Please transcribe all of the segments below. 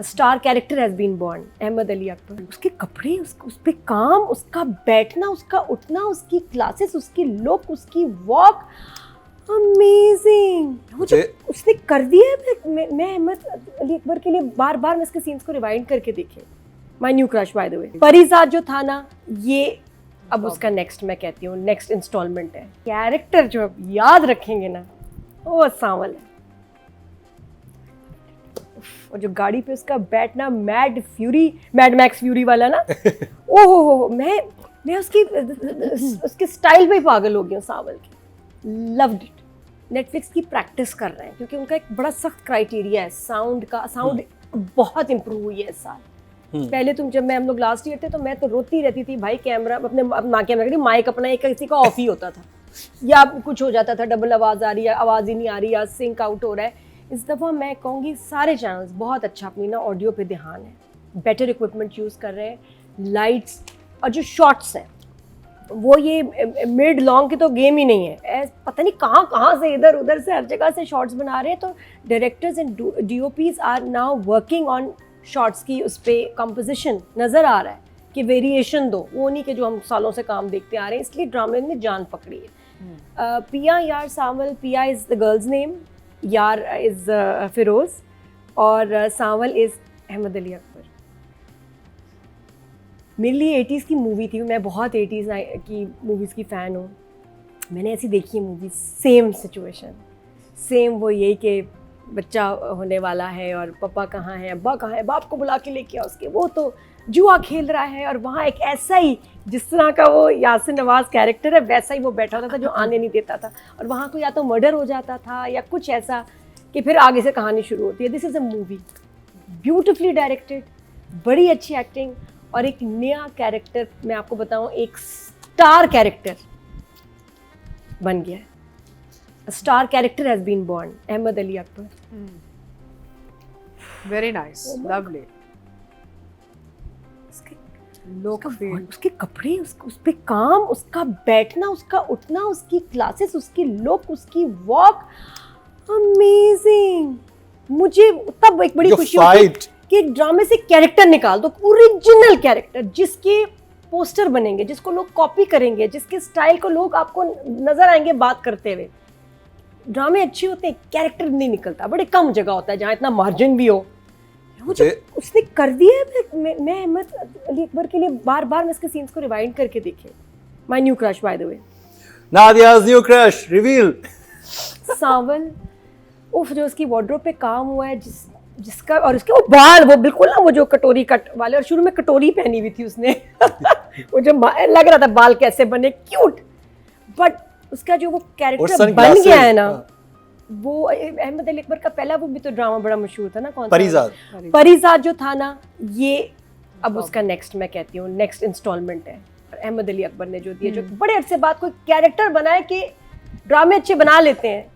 Star character has been born, Ahmed Ali Akbar. उसके कपड़े, उस पे काम, उसका बैठना, उसका उठना, उसकी क्लासेस, उसकी लुक, उसकी वॉक, अमेजिंग। वो जो उसने कर दिया है, मैं अहमद अली अकबर के लिए बार बार मैं इसके सीन्स को रिवाइंड करके देखे। My new crush by the way. Parijat जो था ना, ये अब उसका नेक्स्ट, मैं कहती हूँ नेक्स्ट इंस्टॉलमेंट है। कैरेक्टर जो अब याद रखेंगे ना, वो सांवल है। और जो गाड़ी पे उसका बैठना, मैड मैक्स फ्यूरी वाला ना, ओहो, मैं उसके स्टाइल पे ही पागल हो गई हूँ सांवल की। Loved it. नेटफ्लिक्स की प्रैक्टिस कर रहे हैं क्योंकि उनका एक बड़ा सख्त क्राइटेरिया है साउंड बहुत इंप्रूव हुई है इस साल। पहले जब हम लोग लास्ट ईयर थे तो मैं तो रोती रहती थी भाई, कैमरा अपने माइक अपना एक किसी का ऑफ ही होता था या कुछ हो जाता था, डबल आवाज आ रही है, आवाज ही नहीं आ रही है, सिंक आउट हो रहा है। इस दफ़ा मैं कहूँगी सारे चैनल्स बहुत अच्छा अपनी ना ऑडियो पे ध्यान है, बेटर इक्विपमेंट यूज़ कर रहे हैं, लाइट्स और जो शॉट्स हैं वो ये मिड लॉन्ग की तो गेम ही नहीं है। पता नहीं कहाँ से इधर उधर से हर जगह से शॉट्स बना रहे हैं। तो directors and DOPs are now working on shots की उस पर कंपोजिशन नज़र आ रहा है कि वेरिएशन दो, वो नहीं कि जो हम सालों से काम देखते आ रहे हैं, इसलिए ड्रामे ने जान पकड़ी है। पिया यार सांवल, पिया इज़ द गर्ल्स नेम, यार इज़ फिरोज़ और सांवल इज़ अहमद अली अकबर। मेरे लिए 80s की मूवी थी, मैं बहुत 80s की मूवीज़ की फ़ैन हूँ। मैंने ऐसी देखी है मूवी, सेम सिचुएशन, सेम वो यही कि बच्चा होने वाला है और पापा कहाँ है, अब्बा कहाँ है, बाप को बुला के लेके आओ उसके, वो तो जुआ खेल रहा है और वहाँ एक ऐसा ही जिस तरह का वो यासिर नवाज़ कैरेक्टर है वैसा ही वो बैठा होता था जो आने नहीं देता था, और वहाँ को या तो मर्डर हो जाता था या कुछ ऐसा कि फिर आगे से कहानी शुरू होती है। This is a movie beautifully directed, बड़ी अच्छी एक्टिंग और एक नया कैरेक्टर, मैं आपको बताऊँ, एक स्टार कैरेक्टर बन गया है। A star character has been born, Ahmad Ali Akbar. Very nice, lovely. उसके कपड़े, उस पे काम, उसका बैठना, उसका उठना, उसकी क्लासेस, उसकी लुक, उसकी वॉक, अमेजिंग। मुझे तब एक बड़ी खुशी हुई कि एक ड्रामे से कैरेक्टर निकाल दो, ओरिजिनल कैरेक्टर जिसके पोस्टर बनेंगे, जिसको लोग कॉपी करेंगे, जिसके स्टाइल को लोग आपको नजर आएंगे बात करते हुए। ड्रामे अच्छे होते हैं, कैरेक्टर नहीं निकलता, बड़े कम जगह होता है जहाँ इतना मार्जिन भी हो। वो जो उसने कर दिया है, मैं अहमद अली अकबर के लिए बार बार मैं इसके सीन्स को रिवाइंड करके देखे। My new crush by the way. Nadia's new crush reveal. सांवल, उफ, जो उसकी वार्डरोब पे काम हुआ है, जिसका और उसके वो बाल, वो बिल्कुल ना वो जो कटोरी कट वाले, और शुरू में कटोरी पहनी हुई थी उसने वो जो लग रहा था बाल कैसे बने, क्यूट, बट उसका जो वो कैरेक्टर बन गया है ना, वो अहमद अली अकबर का पहला वो भी तो ड्रामा बड़ा मशहूर था ना, कौन सा, परिजात जो था ना, ये अब उसका नेक्स्ट, मैं कहती हूँ नेक्स्ट इंस्टॉलमेंट है। अहमद अली अकबर ने जो दिया, जो बड़े अरसे बाद कोई कैरेक्टर बनाए कि ड्रामे अच्छे बना लेते हैं,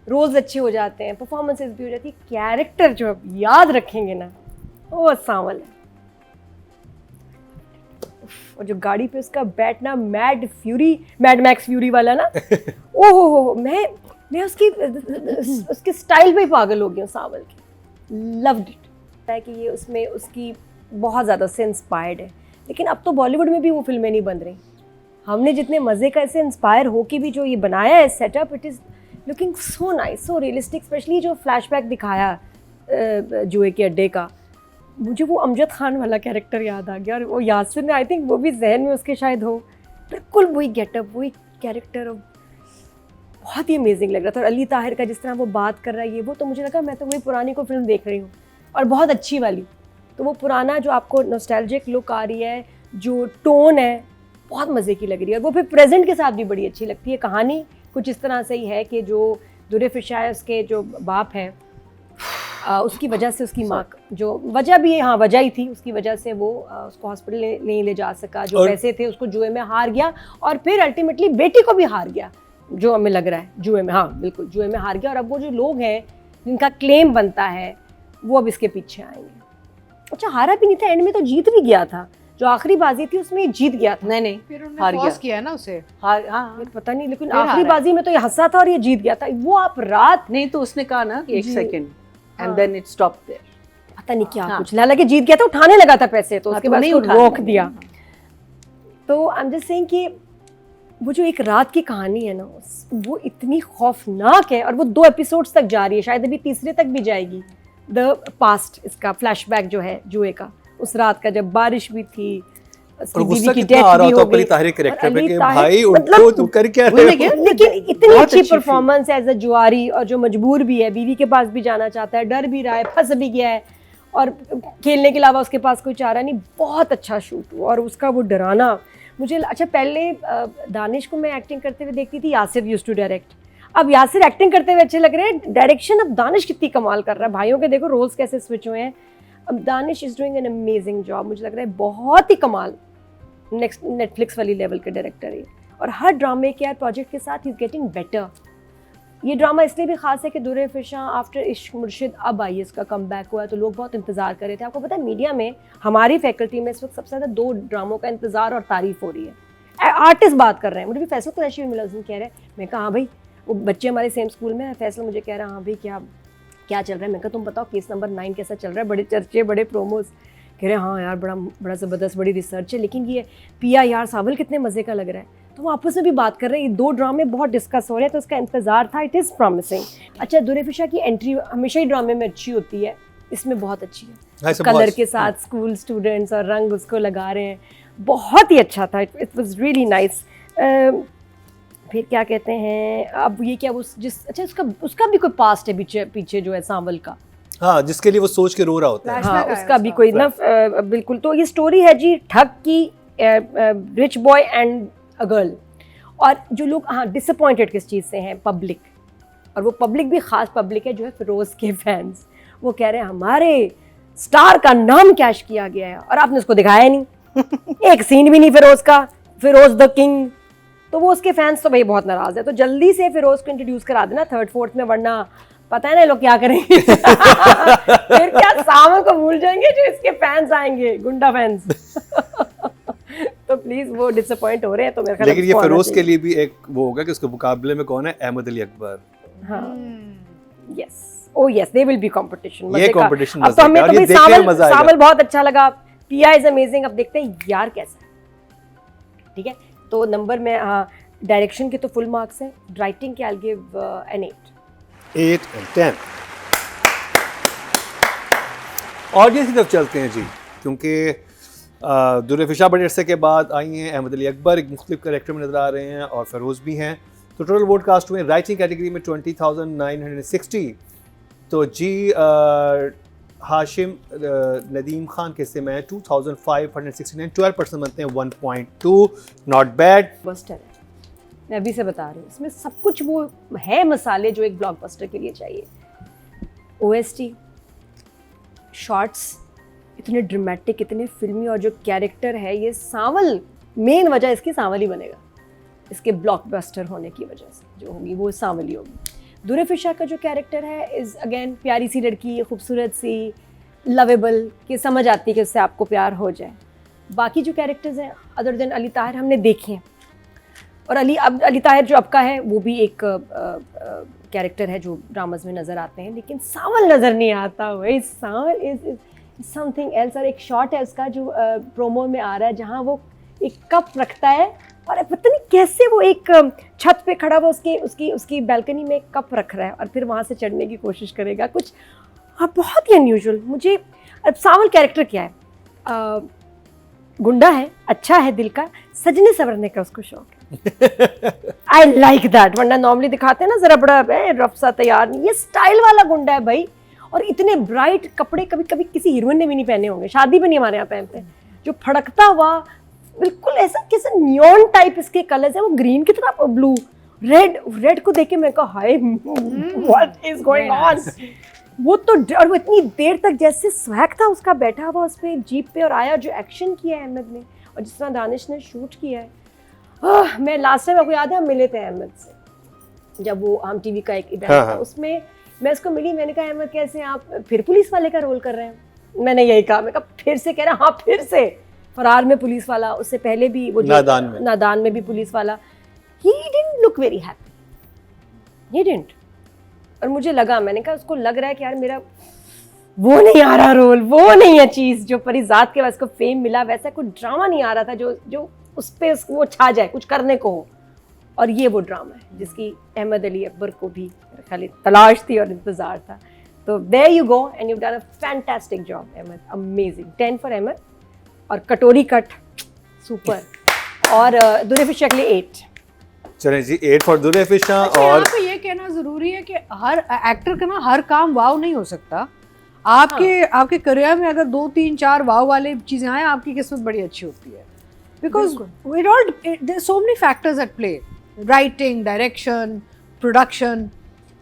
रोल्स अच्छे हो जाते हैं, परफॉर्मेंसेस भी हो जाती है, कैरेक्टर जो अब याद रखेंगे ना, वो सांवल है। और जो गाड़ी पे उसका बैठना, मैड मैक्स फ्यूरी वाला ना, ओहो, मैं उसके स्टाइल पे ही पागल हो गई हूँ सांवल की। लव्ड इट है कि ये उसमें उसकी बहुत ज़्यादा से इंस्पायर्ड है, लेकिन अब तो बॉलीवुड में भी वो फिल्में नहीं बन रही। हमने जितने मज़े का ऐसे इंस्पायर हो के भी जो ये बनाया है setup, it is looking so nice, so realistic. Specially जो फ्लैशबैक दिखाया जुए के अड्डे का, मुझे वो अमजद खान वाला कैरेक्टर याद आ गया, और वो यासिर ने, आई थिंक वो भी जहन में उसके शायद हो, बिल्कुल वही गेटअप, वही कैरेक्टर, बहुत ही अमेजिंग लग रहा था। और अली ताहिर का जिस तरह वो बात कर रहा है, ये वो, तो मुझे लगा मैं तो वही पुरानी को फिल्म देख रही हूँ, और बहुत अच्छी वाली। तो वो पुराना जो आपको नॉस्टैल्जिक लुक आ रही है, जो टोन है, बहुत मज़े की लग रही है, और वो फिर प्रेजेंट के साथ भी बड़ी अच्छी लगती है। कहानी कुछ इस तरह से ही है कि जो दुर्रे फिशाय उसके जो बाप है, उसकी वजह से उसकी माँ, जो वजह भी है, हाँ वजह ही थी, उसकी वजह से वो उसको हॉस्पिटल नहीं ले जा सका, जो पैसे थे उसको जुए में हार गया, और फिर अल्टीमेटली बेटी को भी हार गया, जो हमें लग रहा है जुए में, हाँ बिल्कुल जुए में हार गया। और अब वो जो लोग हैं जिनका क्लेम बनता है, वो अब इसके पीछे आएंगे। अच्छा, हारा भी नहीं था, एंड में तो जीत भी गया था, जो आखिरी बाजी थी उसमें जीत गया था। नहीं फिर उन्होंने फॉर्स किया ना उसे, हाँ पता नहीं, लेकिन आखिरी बाजी में तो ये हंसा था और ये जीत गया था। वो आप रात नहीं तो उसने कहा ना 1 second and then it stop there. पता नहीं क्या हाँ। कुछ, हालांकि जीत गया था, उठाने लगा था पैसे, तो हाँ, उसके तो बाद नहीं उसको उठाने रोक लगे। दिया। तो आई एम जस्ट सेइंग कि वो जो एक रात की कहानी है ना, वो इतनी खौफनाक है, और वो 2 एपिसोड्स तक जा रही है, शायद अभी तीसरे तक भी जाएगी। द पास्ट, इसका फ्लैशबैक जो है जुए का, उस रात का जब बारिश भी थी, उसकी और बीवी गुस्सा की कितना डेथ आ रहा भी होता हो है अली गई। ताहिर कैरेक्टर और पे अली कि ताहिर, भाई मतलब उठो, तुम कर क्या वही रहे लेकिन- हो? लेकिन इतनी बहुत अच्छी अच्छी थी। परफॉर्मेंस है एज अ जुआरी, और जो मजबूर भी है, बीवी के पास भी जाना चाहता है, डर भी रहा है, फंस भी गया है, और खेलने के अलावा उसके पास कोई चारा नहीं। बहुत अच्छा शूट हुआ, और उसका वो डराना मुझे अच्छा, पहले दानिश को मैं एक्टिंग करते हुए देखती थी, यासिर यूज्ड टू डायरेक्ट, अब यासिर एक्टिंग करते हुए अच्छे लग रहे हैं, डायरेक्शन अब दानिश कितनी कमाल कर रहा है। भाइयों के देखो रोल्स कैसे स्विच हुए हैं, अब Danish is doing an amazing job, मुझे लग रहा है बहुत ही कमाल, नेक्स्ट नेटफ्लिक्स वाली लेवल के डायरेक्टर है। और हर ड्रामे के यार प्रोजेक्ट के साथ ही इज गेटिंग बेटर। ये ड्रामा इसलिए भी खास है कि दुर्रे फिशा आफ्टर इश्क मुर्शिद अब आई है, इसका कम बैक हुआ है, तो लोग बहुत इंतजार कर रहे थे। आपको पता है मीडिया में, हमारी फैकल्टी में इस वक्त सबसे ज़्यादा 2 ड्रामों का इंतजार और तारीफ हो रही है। आर्टिस्ट बात कर रहे हैं, मुझे भी फैसल कुरैशी भी मिला, उसने कह रहे हैं, मैं कहा हाँ भाई, वो बच्चे हमारे सेम स्कूल में हैं, फैसल मुझे कह रहा है हाँ भाई क्या चल रहा है। मैं कहा तुम बताओ केस नंबर 9 कैसा चल रहा है, बड़े चर्चे, बड़े प्रोमोज। कह रहे हाँ यार बड़ा ज़बरदस्त, बड़ी रिसर्च है, लेकिन ये पिया यार सावल कितने मज़े का लग रहा है। तो वो आपस में भी बात कर रहे हैं, ये 2 ड्रामे बहुत डिस्कस हो रहे हैं, तो उसका इंतजार था। It is promising. अच्छा, दुर्रे फिशा की एंट्री हमेशा ही ड्रामे में अच्छी होती है, इसमें बहुत अच्छी है, कलर के साथ स्कूल स्टूडेंट्स और रंग उसको लगा रहे हैं, बहुत ही अच्छा था। It was really nice. फिर क्या कहते हैं, अब ये क्या वो अच्छा, उसका भी कोई पास्ट है पीछे जो है सांवल का, हाँ, जिसके लिए वो सोच के रो रहा होता है। Flashback हाँ, आया उसका भी उसका। कोई ना बिल्कुल। तो ये स्टोरी है जी ठग की, rich boy and a girl, और जो लोग हाँ डिसअपॉइंटेड किस चीज़ से हैं, पब्लिक, और वो पब्लिक भी ख़ास पब्लिक है जो है फिरोज़ के फैंस। वो कह रहे हैं हमारे स्टार का नाम कैश किया गया है, और आपने उसको दिखाया नहीं एक सीन भी नहीं फिरोज़ का, फिरोज़ द किंग। तो वो उसके फैंस तो भाई बहुत नाराज़ है, तो जल्दी से फिरोज़ को इंट्रोड्यूस करा देना 3rd 4th में, वरना पता है ना लोग क्या करेंगे फिर क्या सावन को भूल जाएंगे जो इसके फैंस आएंगे, गुंडा फैंस तो प्लीज वो डिसअपॉइंट हो रहे हैं, तो मेरे ख्याल लेकिन ये उसको आना फिरोज के चाहिए। लिए भी एक वो होगा कि उसके मुकाबले में कौन है, अहमद अली अकबर। हाँ, yes, O yes, they will be competition, ये competition अब तो हमें मजे का, तो और ये भाई देखने में मजा आएगा। सावल बहुत अच्छा लगा, पिया इज अमेजिंग, अब देखते हैं यार कैसा है। ठीक है, तो नंबर में डायरेक्शन के तो फुल मार्क्स हैं, राइटिंग के I give an 8 and 10। Audience की तरफ चलते हैं जी, क्योंकि दुर्रे फिशा बड़े अरसे के बाद आई हैं, अहमद अली अकबर एक मुख्तलिफ कैरेक्टर में नज़र आ रहे हैं, और फिरोज़ भी हैं। तो टोटल वोट कास्ट हुए राइटिंग कैटेगरी में 20,960। तो जी हाशिम नदीम खान के हिस्से में 2,569, 12% बनते हैं, 1.2, नॉट बैड। ब्लॉकबस्टर है, मैं अभी से बता रही हूँ, इसमें सब कुछ वो है मसाले जो एक ब्लॉकबस्टर के लिए चाहिए। OST, शॉर्ट्स इतने ड्रामेटिक, इतने फिल्मी, और जो कैरेक्टर है ये सांवल, मेन वजह इसकी सांवल ही बनेगा, इसके ब्लॉकबस्टर होने की वजह से जो होगी वो सांवल ही होगी। दुर्रे फिशा का जो कैरेक्टर है इज़ अगेन प्यारी सी लड़की, खूबसूरत सी, लवेबल, कि समझ आती है कि उससे आपको प्यार हो जाए। बाकी जो कैरेक्टर्स हैं अदर देन अली ताहिर हमने देखे हैं, और अली ताहिर जो अब का है वो भी एक कैरेक्टर है जो ड्रामाज में नज़र आते हैं, लेकिन सांवल नज़र नहीं आता। वही सांवल इज समथिंग एल्स। और एक शॉट है उसका जो प्रोमो में आ रहा है, जहाँ वो एक कप रखता है, और पता नहीं कैसे वो एक छत पे खड़ा हुआ उसकी बैल्कनी में एक कप रख रहा है, और फिर वहाँ से चढ़ने की कोशिश करेगा कुछ। हाँ, बहुत ही अनयूजुअल। मुझे अब सांवल कैरेक्टर क्या है, गुंडा है, अच्छा है दिल का, सजने संवरने का उसको शौक है। आई लाइक दैट, वरना नॉर्मली दिखाते हैं ना जरा बड़ा रफ सा तैयार, नहीं, ये स्टाइल वाला गुंडा है भाई। और इतने ब्राइट कपड़े कभी कभी किसी हीरोइन ने भी नहीं पहने होंगे, शादी में नहीं हमारे यहाँ पहनते, जो फड़कता हुआ बिल्कुल ऐसा किसी नियॉन टाइप इसके कलर्स है, वो ग्रीन की तरह, ब्लू, रेड को देख के मैं कहा hi what is going on. वो तो और वो इतनी देर तक जैसे स्वैग था उसका, बैठा हुआ उस पर जीप पे, और आया जो एक्शन किया है अहमद ने, और जिस तरह दानिश ने शूट किया है। मैं लास्ट टाइम आपको याद है हम मिले थे अहमद से, जब वो हम टीवी का एक इवेंट था, उसमें मैं उसको मिली, मैंने कहा अहमद कैसे आप फिर पुलिस वाले का रोल कर रहे हैं? मैंने यही कहा, मैं कहा फिर से? कह रहा हाँ फिर से, फरार में पुलिस वाला, उससे पहले भी वो नादान में भी पुलिस वाला। He didn't look very happy, he didn't. और मुझे लगा, मैंने कहा उसको लग रहा है कि यार मेरा वो नहीं आ रहा रोल, वो नहीं है चीज जो परिजात के बाद उसको फेम मिला, वैसा कोई ड्रामा नहीं आ रहा था जो उस पे वो छा जाए, कुछ करने को हो। और ये वो ड्रामा है जिसकी अहमद अली अकबर को भी खाली तलाश थी और इंतजार था। तो there you go and you done a fantastic job Ahmed, amazing, 10 for Ahmed. और कटोरी कट सुपर, और दुरेफिशा के लिए 8। चलें जी, 8 फॉर दुरेफिशा। अच्छा, यहाँ और पे ये कहना जरूरी है कि हर एक्टर का ना हर काम वाव नहीं हो सकता। आपके करियर में अगर 2 3 4 वाव वाले चीजें आए, आपकी किस्मत बड़ी अच्छी होती है। Because it all there so many factors at play, writing, direction, production,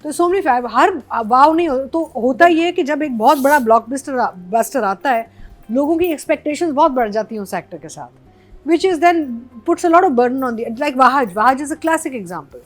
तो सो मेनी हर वाव नहीं हो। तो होता ये है कि जब एक बहुत बड़ा ब्लॉकबस्टर आता है, लोगों की एक्सपेक्टेशंस बहुत बढ़ जाती हैं उस एक्टर के साथ, which is then puts a lot of burden on the, like Wahaj is a classic example.